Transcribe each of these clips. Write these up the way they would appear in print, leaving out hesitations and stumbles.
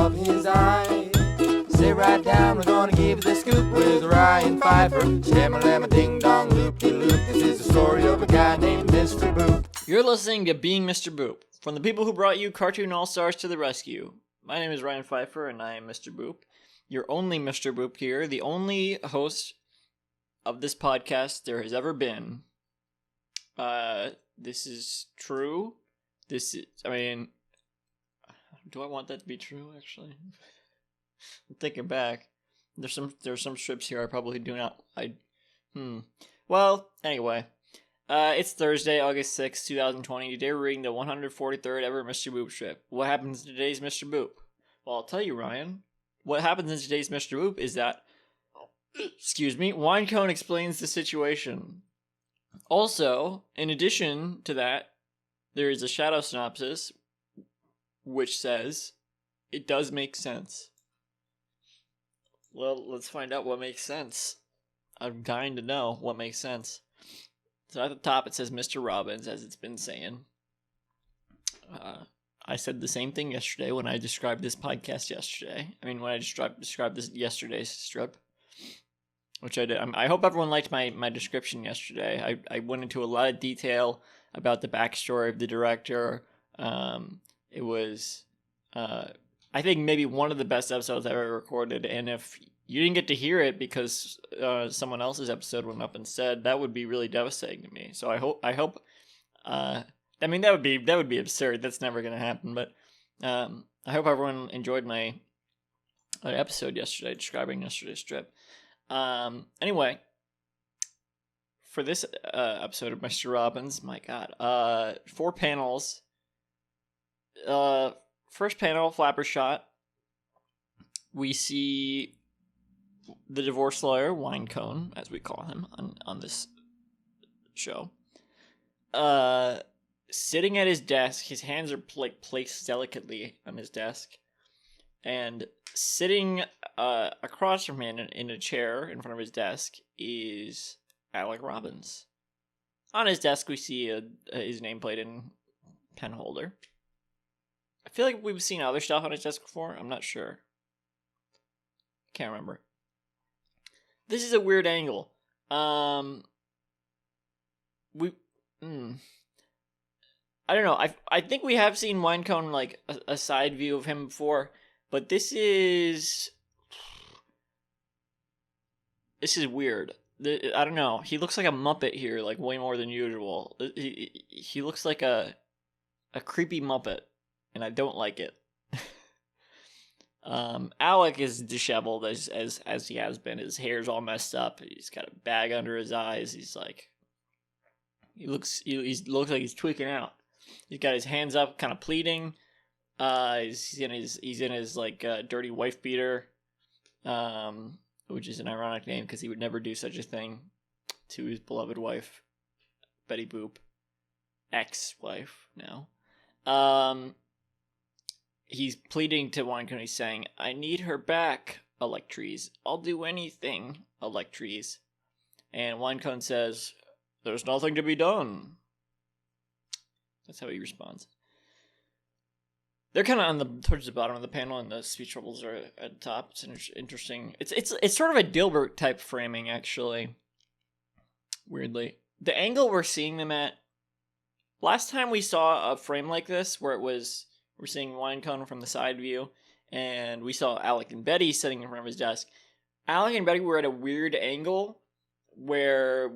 of his eye. Sit right down, we're gonna give the scoop with Ryan Pfeiffer. Shama-lama ding-dong, loop-de-loop. This is the story of a guy named Mr. Boop. You're listening to Being Mr. Boop, from the people who brought you Cartoon All-Stars to the rescue. My name is Ryan Pfeiffer, and I am Mr. Boop. Your only Mr. Boop here, the only host of this podcast there has ever been. This is true. Do I want that to be true, actually? I'm thinking back. There's some strips here I probably do not. Well, anyway. It's Thursday, August 6th, 2020. Today we're reading the 143rd ever Mr. Boop strip. What happens in today's Mr. Boop? Well, I'll tell you, Ryan. What happens in today's Mr. Boop is that, Winecone explains the situation. Also, in addition to that, there is a shadow synopsis, which says, it does make sense. Well, let's find out what makes sense. I'm dying to know what makes sense. So at the top it says Mr. Robbins, as it's been saying. I said the same thing yesterday when I described this podcast yesterday. When I described this yesterday's strip. Which I did. I hope everyone liked my description yesterday. I went into a lot of detail about the backstory of the director. It was, I think, maybe one of the best episodes I've ever recorded. And if you didn't get to hear it because someone else's episode went up instead, that would be really devastating to me. So I hope. That would be absurd. That's never going to happen. But I hope everyone enjoyed my episode yesterday describing yesterday's strip. Anyway, for this episode of Mr. Robbins, my God, 4 panels. First panel, flapper shot. We see the divorce lawyer, Winecone, as we call him on this show, sitting at his desk. His hands are placed delicately on his desk, and sitting across from him in a chair in front of his desk is Alec Robbins. On his desk, we see his nameplate and pen holder. I feel like we've seen other stuff on his desk before. I'm not sure. Can't remember. This is a weird angle. I don't know. I think we have seen Winecone, like, a side view of him before, but this is weird. I don't know. He looks like a Muppet here, like, way more than usual. He looks like a creepy Muppet, and I don't like it. Alec is disheveled as he has been. His hair's all messed up. He's got a bag under his eyes. He's like, he looks like he's tweaking out. He's got his hands up, kind of pleading. He's in his like dirty wife beater, which is an ironic name because he would never do such a thing to his beloved wife, Betty Boop, ex-wife now. He's pleading to Winecone. He's saying, "I need her back, Electries. I'll do anything, Electries." And Winecone says, "There's nothing to be done." That's how he responds. They're kind of towards the bottom of the panel, and the speech bubbles are at the top. It's interesting. It's sort of a Dilbert type framing, actually. Weirdly, the angle we're seeing them at. Last time we saw a frame like this, where we're seeing Winecone from the side view, and we saw Alec and Betty sitting in front of his desk. Alec and Betty were at a weird angle where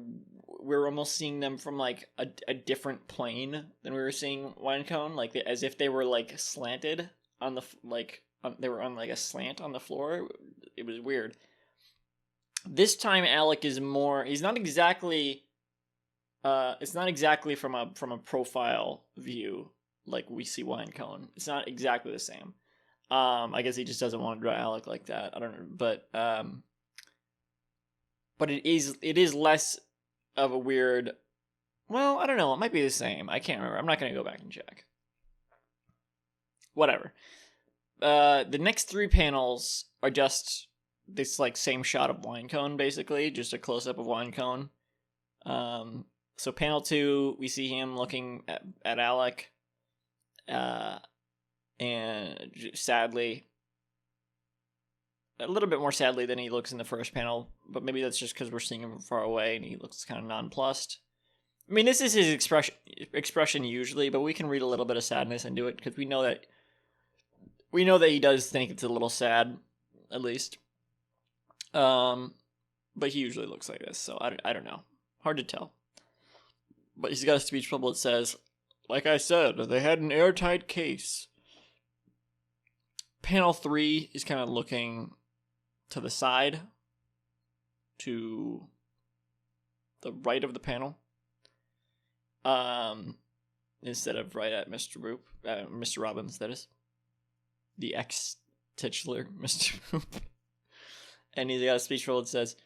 we're almost seeing them from like a different plane than we were seeing Winecone, like as if they were like slanted on the they were on like a slant on the floor. It was weird. This time Alec is more. He's not exactly. It's not exactly from a profile view like we see Winecone. It's not exactly the same. I guess he just doesn't want to draw Alec like that. I don't know, but it is less of a weird. Well, I don't know. It might be the same. I can't remember. I'm not gonna go back and check. Whatever. The next 3 panels are just this like same shot of Winecone, basically, just a close up of Winecone. So panel 2, we see him looking at Alec, and sadly, a little bit more sadly than he looks in the first panel, but maybe that's just because we're seeing him from far away and he looks kind of nonplussed. I mean, this is his expression usually, but we can read a little bit of sadness into it because we know that he does think it's a little sad, at least. But he usually looks like this, so I don't know. Hard to tell. But he's got a speech bubble that says, like I said, they had an airtight case. Panel 3 is kind of looking to the side, to the right of the panel. Instead of right at Mr. Robbins, that is. The ex-titular Mr. Boop. And he's got a speech bubble that says,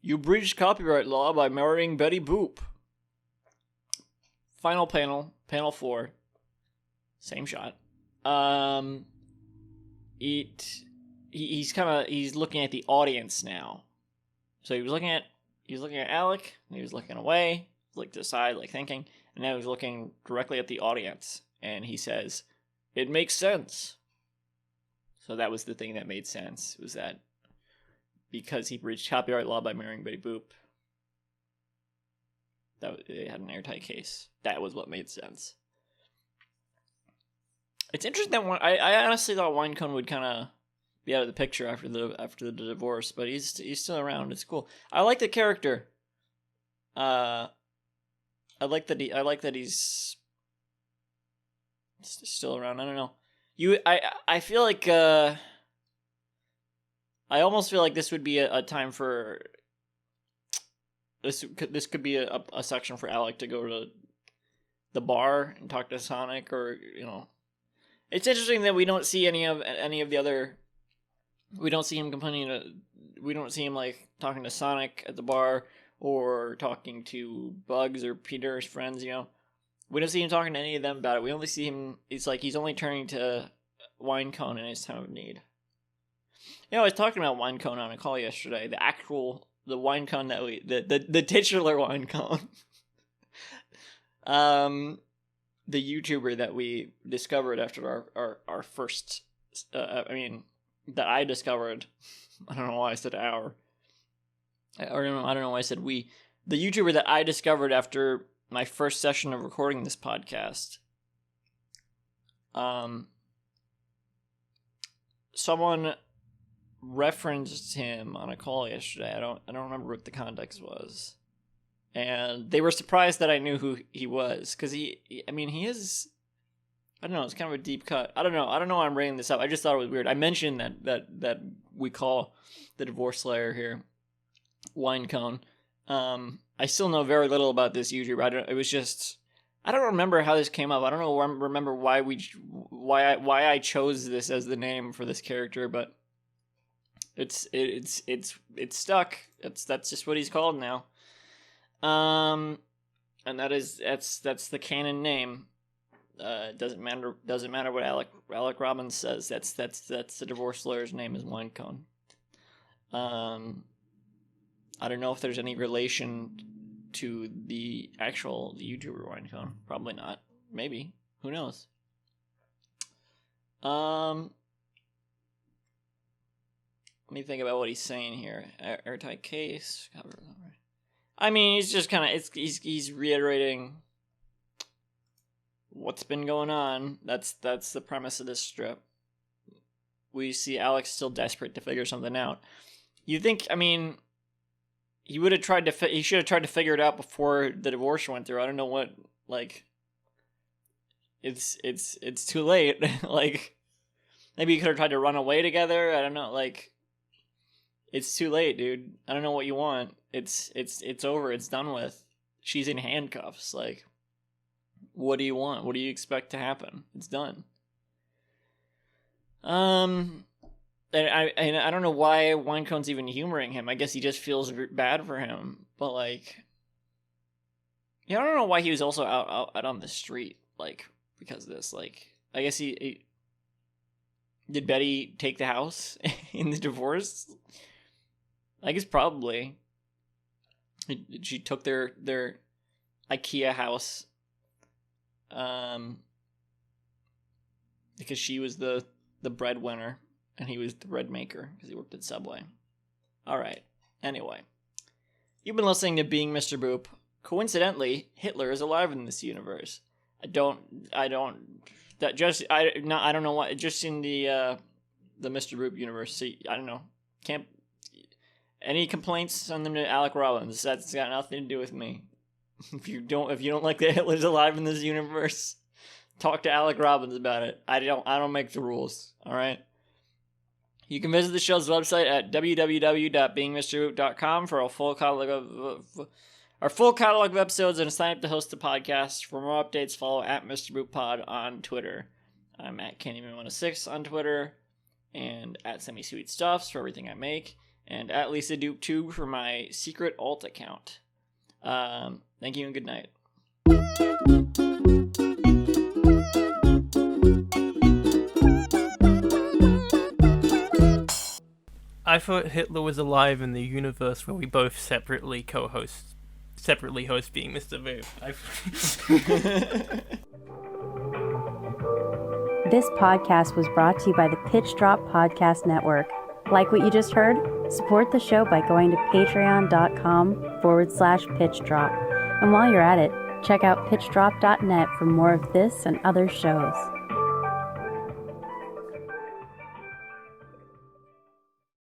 "You breached copyright law by marrying Betty Boop." Final panel, panel 4. Same shot. He's looking at the audience now. So he was looking at Alec, and he was looking away, like to the side, like thinking, and now he's looking directly at the audience, and he says, "It makes sense." So that was the thing that made sense, was that because he breached copyright law by marrying Betty Boop, they had an airtight case. That was what made sense. It's interesting that I honestly thought Winecone would kind of be out of the picture after the divorce, but he's still around. It's cool. I like the character. I like that he's still around. I don't know. I feel like I almost feel like this would be a time for this could be a section for Alec to go to the bar and talk to Sonic, or it's interesting that we don't see any of the other. We don't see him we don't see him like talking to Sonic at the bar or talking to Bugs or Peter's friends. We don't see him talking to any of them about it. We only see him. It's like he's only turning to Winecone in his time of need. I was talking about Winecone on a call yesterday. The Winecone that the titular Winecone. The YouTuber that we discovered after our first. That I discovered. I don't know why I said our. I don't know why I said we. The YouTuber that I discovered after my first session of recording this podcast. Someone referenced him on a call yesterday. I don't remember what the context was, and they were surprised that I knew who he was, because he is. I don't know. It's kind of a deep cut. I don't know why I'm bringing this up. I just thought it was weird. I mentioned that we call the divorce slayer here Winecone. I still know very little about this YouTuber. I don't remember how this came up. I don't remember why I chose this as the name for this character, but it's stuck. That's just what he's called now. And that's the canon name. Doesn't matter what Alec Robbins says. That's the divorce lawyer's name is Winecone. I don't know if there's any relation to the YouTuber Winecone. Probably not. Maybe. Who knows? Let me think about what he's saying here. Airtight case. He's just kind of he's reiterating what's been going on. That's the premise of this strip. We see Alex still desperate to figure something out. You think? He would have tried to. He should have tried to figure it out before the divorce went through. I don't know what. It's too late. Maybe you could have tried to run away together. I don't know. It's too late, dude. I don't know what you want. It's over. It's done with. She's in handcuffs. What do you want? What do you expect to happen? It's done. And I don't know why Winecone's even humoring him. I guess he just feels bad for him. But I don't know why he was also out on the street. Because of this. I guess he did Betty take the house in the divorce? I guess probably. She took their IKEA house. Because she was the breadwinner. and he was the bread maker because he worked at Subway. All right. Anyway, you've been listening to Being Mr. Boop. Coincidentally, Hitler is alive in this universe. I don't know what, just in the Mr. Boop universe. See, I don't know. Any complaints, send them to Alec Robbins. That's got nothing to do with me. If you don't like that Hitler's alive in this universe, talk to Alec Robbins about it. I don't make the rules. All right. You can visit the show's website at www.beingmrboop.com for a full catalog of episodes and sign up to host the podcast. For more updates, follow at Mr. Boop Pod on Twitter. I'm at Candyman106 on Twitter, and at Semi-Sweet Stuffs for everything I make, and at Lisa Dupe 2 for my secret alt account. Thank you and good night. I thought Hitler was alive in the universe where we both separately host Being Mr. Boop. This podcast was brought to you by the Pitch Drop Podcast Network. Like what you just heard? Support the show by going to patreon.com/pitchdrop. And while you're at it, check out pitchdrop.net for more of this and other shows.